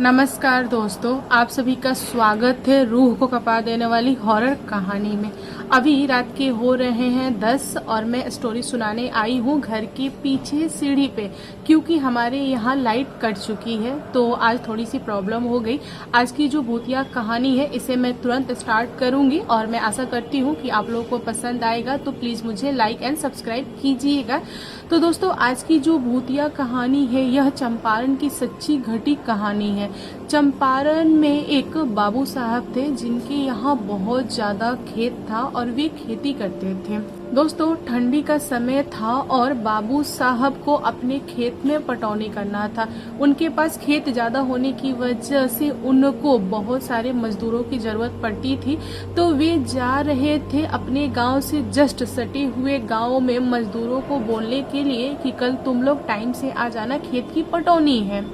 नमस्कार दोस्तों, आप सभी का स्वागत है रूह को कपा देने वाली हॉरर कहानी में। अभी रात के हो रहे हैं 10 और मैं स्टोरी सुनाने आई हूँ घर के पीछे सीढ़ी पे, क्योंकि हमारे यहाँ लाइट कट चुकी है तो आज थोड़ी सी प्रॉब्लम हो गई। आज की जो भूतिया कहानी है इसे मैं तुरंत स्टार्ट करूंगी और मैं आशा करती हूँ कि आप लोगों को पसंद आएगा, तो प्लीज मुझे लाइक एंड सब्सक्राइब कीजिएगा। तो दोस्तों, आज की जो भूतिया कहानी है यह चंपारण की सच्ची घटी कहानी है। चंपारण में एक बाबू साहब थे जिनके यहाँ बहुत ज्यादा खेत था और वे खेती करते थे। दोस्तों, ठंडी का समय था और बाबू साहब को अपने खेत में पटौनी करना था। उनके पास खेत ज्यादा होने की वजह से उनको बहुत सारे मजदूरों की जरूरत पड़ती थी, तो वे जा रहे थे अपने गांव से जस्ट सटे हुए गांव में मजदूरों को बोलने के लिए कि कल तुम लोग टाइम से आ जाना, खेत की पटौनी है।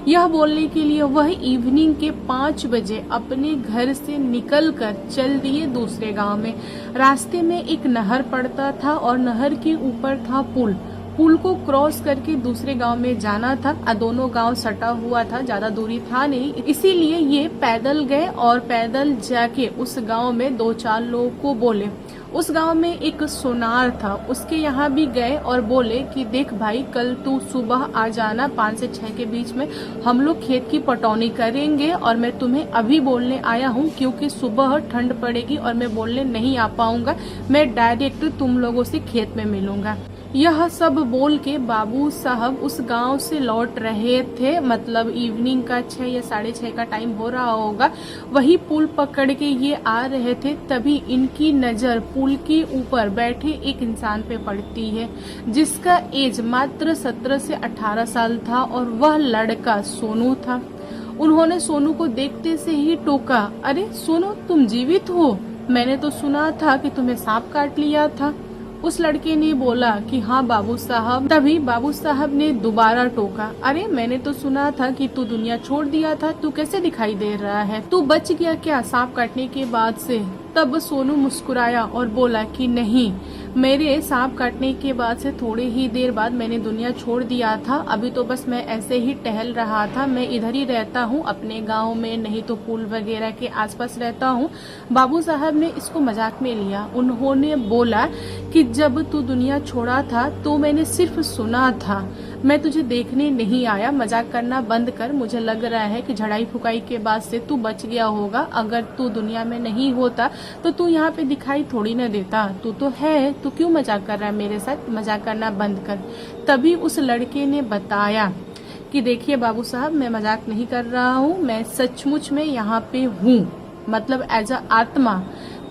यह बोलने के लिए वह इवनिंग के 5 बजे अपने घर से निकलकर चल दिए दूसरे गांव में। रास्ते में एक नहर पड़ता था और नहर के ऊपर था पुल। पुल को क्रॉस करके दूसरे गांव में जाना था। दोनों गांव सटा हुआ था, ज्यादा दूरी था नहीं, इसीलिए ये पैदल गए और पैदल जाके उस गांव में 2-4 लोगों को बोले। उस गांव में एक सोनार था, उसके यहाँ भी गए और बोले कि देख भाई, कल तू सुबह आ जाना 5 से 6 के बीच में, हम लोग खेत की पटौनी करेंगे और मैं तुम्हें अभी बोलने आया हूँ क्योंकि सुबह ठंड पड़ेगी और मैं बोलने नहीं आ पाऊंगा, मैं डायरेक्ट तुम लोगों से खेत में मिलूंगा। यह सब बोल के बाबू साहब उस गांव से लौट रहे थे, मतलब इवनिंग का 6 या 6:30 का टाइम हो रहा होगा। वही पुल पकड़ के ये आ रहे थे, तभी इनकी नजर पुल के ऊपर बैठे एक इंसान पे पड़ती है जिसका एज मात्र 17 से 18 साल था और वह लड़का सोनू था। उन्होंने सोनू को देखते से ही टोका, अरे सोनू, तुम जीवित हो? मैंने तो सुना था कि तुम्हें सांप काट लिया था। उस लड़के ने बोला कि हाँ बाबू साहब। तभी बाबू साहब ने दोबारा टोका, अरे मैंने तो सुना था कि तू दुनिया छोड़ दिया था, तू कैसे दिखाई दे रहा है? तू बच गया क्या सांप काटने के बाद से? तब सोनू मुस्कुराया और बोला कि नहीं, मेरे सांप काटने के बाद से थोड़ी ही देर बाद मैंने दुनिया छोड़ दिया था। अभी तो बस मैं ऐसे ही टहल रहा था, मैं इधर ही रहता हूँ अपने गांव में, नहीं तो पुल वगैरह के आसपास रहता हूँ। बाबू साहब ने इसको मजाक में लिया। उन्होंने बोला कि जब तू दुनिया छोड़ा था तो मैंने सिर्फ सुना था, मैं तुझे देखने नहीं आया। मजाक करना बंद कर, मुझे लग रहा है कि झड़ाई फुकाई के बाद से तू बच गया होगा। अगर तू दुनिया में नहीं होता तो तू यहाँ पे दिखाई थोड़ी न देता, तू तो है, तू क्यों मजाक कर रहा है मेरे साथ? मजाक करना बंद कर। तभी उस लड़के ने बताया कि देखिए बाबू साहब, मैं मजाक नहीं कर रहा हूँ, मैं सचमुच में यहाँ पे हूँ, मतलब एज अ आत्मा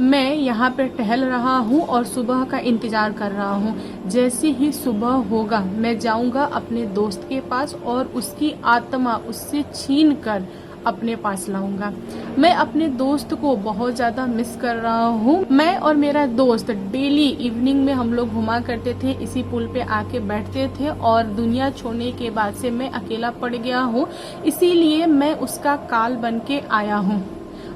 मैं यहाँ पे टहल रहा हूँ और सुबह का इंतजार कर रहा हूँ। जैसे ही सुबह होगा मैं जाऊंगा अपने दोस्त के पास और उसकी आत्मा उससे छीन कर अपने पास लाऊंगा। मैं अपने दोस्त को बहुत ज्यादा मिस कर रहा हूँ। मैं और मेरा दोस्त डेली इवनिंग में हम लोग घुमा करते थे, इसी पुल पे आके बैठते थे और दुनिया छोड़ने के बाद से मैं अकेला पड़ गया हूँ, इसीलिए मैं उसका काल बन के आया हूँ।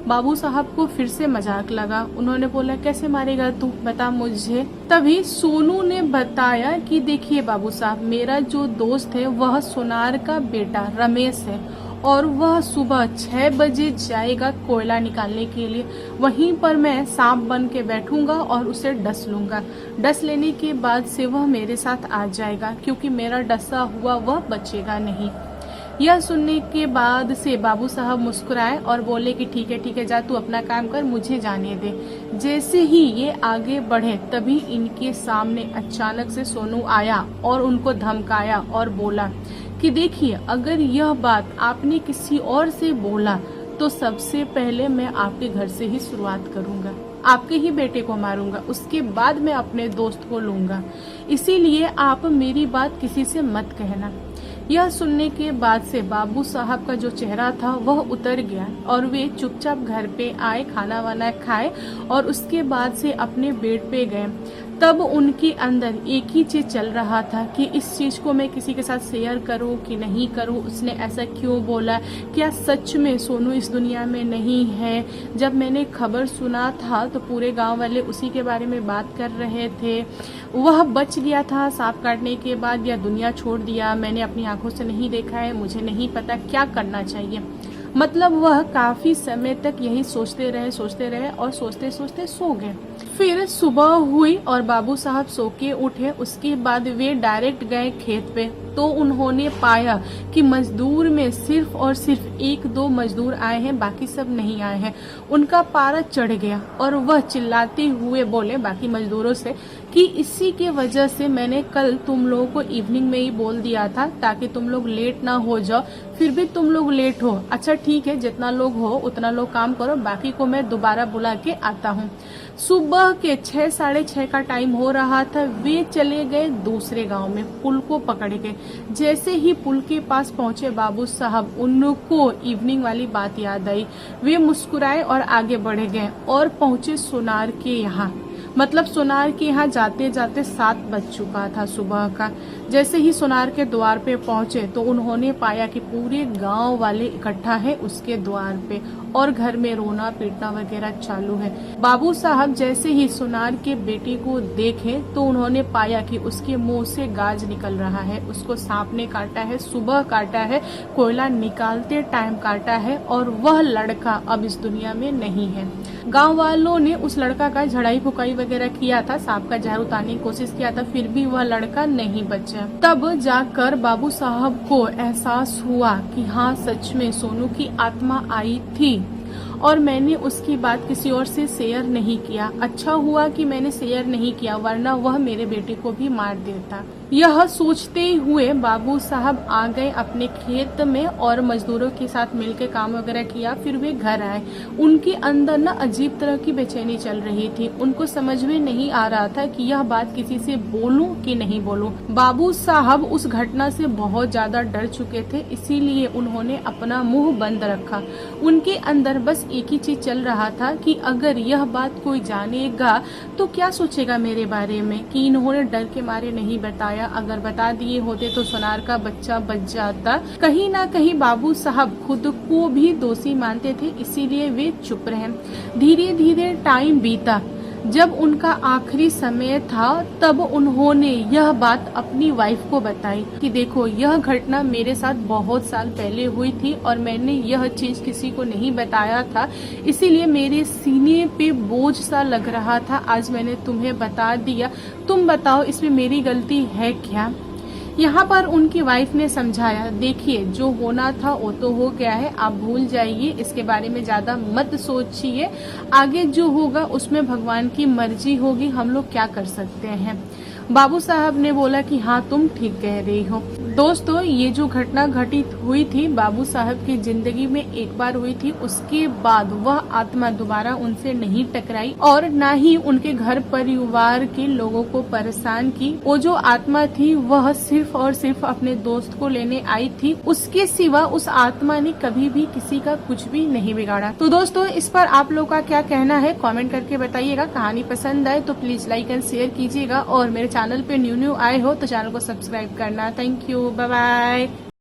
बाबू साहब को फिर से मजाक लगा। उन्होंने बोला, कैसे मारेगा तू, बता मुझे। तभी सोनू ने बताया कि देखिए बाबू साहब, मेरा जो दोस्त है वह सोनार का बेटा रमेश है और वह सुबह 6 बजे जाएगा कोयला निकालने के लिए। वहीं पर मैं सांप बन के बैठूंगा और उसे डस लूंगा। डस लेने के बाद से वह मेरे साथ आ जाएगा, क्योंकि मेरा डसा हुआ वह बचेगा नहीं। यह सुनने के बाद से बाबू साहब मुस्कुराए और बोले कि ठीक है जा, तू अपना काम कर, मुझे जाने दे। जैसे ही ये आगे बढ़े तभी इनके सामने अचानक से सोनू आया और उनको धमकाया और बोला कि देखिए, अगर यह बात आपने किसी और से बोला तो सबसे पहले मैं आपके घर से ही शुरुआत करूंगा, आपके ही बेटे को मारूंगा, उसके बाद मैं अपने दोस्त को लूंगा। इसीलिए आप मेरी बात किसी से मत कहना। यह सुनने के बाद से बाबू साहब का जो चेहरा था वह उतर गया और वे चुपचाप घर पे आए, खाना वाना खाए और उसके बाद से अपने बेड पे गए। तब उनके अंदर एक ही चीज चल रहा था कि इस चीज को मैं किसी के साथ शेयर करूं कि नहीं करूं, उसने ऐसा क्यों बोला, क्या सच में सोनू इस दुनिया में नहीं है? जब मैंने खबर सुना था तो पूरे गांव वाले उसी के बारे में बात कर रहे थे। वह बच गया था सांप काटने के बाद या दुनिया छोड़ दिया, मैंने अपनी आंखों से नहीं देखा है, मुझे नहीं पता क्या करना चाहिए। मतलब वह काफी समय तक यही सोचते रहे और सोचते सोचते सो गए। फिर सुबह हुई और बाबू साहब सो के उठे। उसके बाद वे डायरेक्ट गए खेत पे, तो उन्होंने पाया कि मजदूर में सिर्फ और सिर्फ 1-2 मजदूर आए हैं, बाकी सब नहीं आए हैं। उनका पारा चढ़ गया और वह चिल्लाते हुए बोले बाकी मजदूरों से कि इसी के वजह से मैंने कल तुम लोगों को इवनिंग में ही बोल दिया था ताकि तुम लोग लेट ना हो जाओ, फिर भी तुम लोग लेट हो। अच्छा ठीक है, जितना लोग हो उतना लोग काम करो, बाकी को मैं दोबारा बुला के आता हूँ। सुबह के 6, 6:30 का टाइम हो रहा था। वे चले गए दूसरे गांव में, पुल को पकड़ के। जैसे ही पुल के पास पहुंचे बाबू साहब, उनको इवनिंग वाली बात याद आई। वे मुस्कुराए और आगे बढ़ गए और पहुंचे सोनार के यहाँ। मतलब सोनार के यहाँ जाते जाते 7 बज चुका था सुबह का। जैसे ही सोनार के द्वार पे पहुंचे तो उन्होंने पाया कि पूरे गांव वाले इकट्ठा है उसके द्वार पे और घर में रोना पीटना वगैरह चालू है। बाबू साहब जैसे ही सोनार के बेटे को देखे तो उन्होंने पाया कि उसके मुंह से गाज निकल रहा है। उसको सांप ने काटा है, सुबह काटा है, कोयला निकालते टाइम काटा है और वह लड़का अब इस दुनिया में नहीं है। गांव वालों ने उस लड़का का झड़ाई फुकाई वगैरह किया था, सांप का जहर उतारने की कोशिश किया था, फिर भी वह लड़का नहीं बचा। तब जाकर बाबू साहब को एहसास हुआ कि हाँ सच में सोनू की आत्मा आई थी और मैंने उसकी बात किसी और से शेयर नहीं किया। अच्छा हुआ कि मैंने शेयर नहीं किया, वरना वह मेरे बेटे को भी मार देता। यह सोचते हुए बाबू साहब आ गए अपने खेत में और मजदूरों के साथ मिलकर काम वगैरह किया। फिर वे घर आए। उनके अंदर ना अजीब तरह की बेचैनी चल रही थी। उनको समझ में नहीं आ रहा था कि यह बात किसी से बोलूं कि नहीं बोलूं। बाबू साहब उस घटना से बहुत ज्यादा डर चुके थे, इसीलिए उन्होंने अपना मुंह बंद रखा। उनके अंदर बस एक ही चीज चल रहा था कि अगर यह बात कोई जानेगा तो क्या सोचेगा मेरे बारे में, कि इन्होंने डर के मारे नहीं बताया। अगर बता दिए होते तो सोनार का बच्चा बच जाता। कहीं ना कहीं बाबू साहब खुद को भी दोषी मानते थे, इसीलिए वे चुप रहे। धीरे धीरे टाइम बीता। जब उनका आखिरी समय था तब उन्होंने यह बात अपनी वाइफ को बताई कि देखो यह घटना मेरे साथ बहुत साल पहले हुई थी और मैंने यह चीज किसी को नहीं बताया था, इसीलिए मेरे सीने पे बोझ सा लग रहा था। आज मैंने तुम्हें बता दिया, तुम बताओ इसमें मेरी गलती है क्या। यहाँ पर उनकी वाइफ ने समझाया, देखिए जो होना था वो तो हो गया है, आप भूल जाइए, इसके बारे में ज्यादा मत सोचिए। आगे जो होगा उसमें भगवान की मर्जी होगी, हम लोग क्या कर सकते हैं। बाबू साहब ने बोला कि हाँ तुम ठीक कह रही हो। दोस्तों ये जो घटना घटित हुई थी बाबू साहब की जिंदगी में एक बार हुई थी, उसके बाद वह आत्मा दोबारा उनसे नहीं टकराई और ना ही उनके घर परिवार के लोगों को परेशान की। वो जो आत्मा थी वह सिर्फ और सिर्फ अपने दोस्त को लेने आई थी, उसके सिवा उस आत्मा ने कभी भी किसी का कुछ भी नहीं बिगाड़ा। तो दोस्तों इस पर आप लोग का क्या कहना है कमेंट करके बताइएगा। कहानी पसंद आए तो प्लीज लाइक एंड शेयर कीजिएगा और मेरे चैनल पे न्यू आए हो तो चैनल को सब्सक्राइब करना। Thank you, bye bye.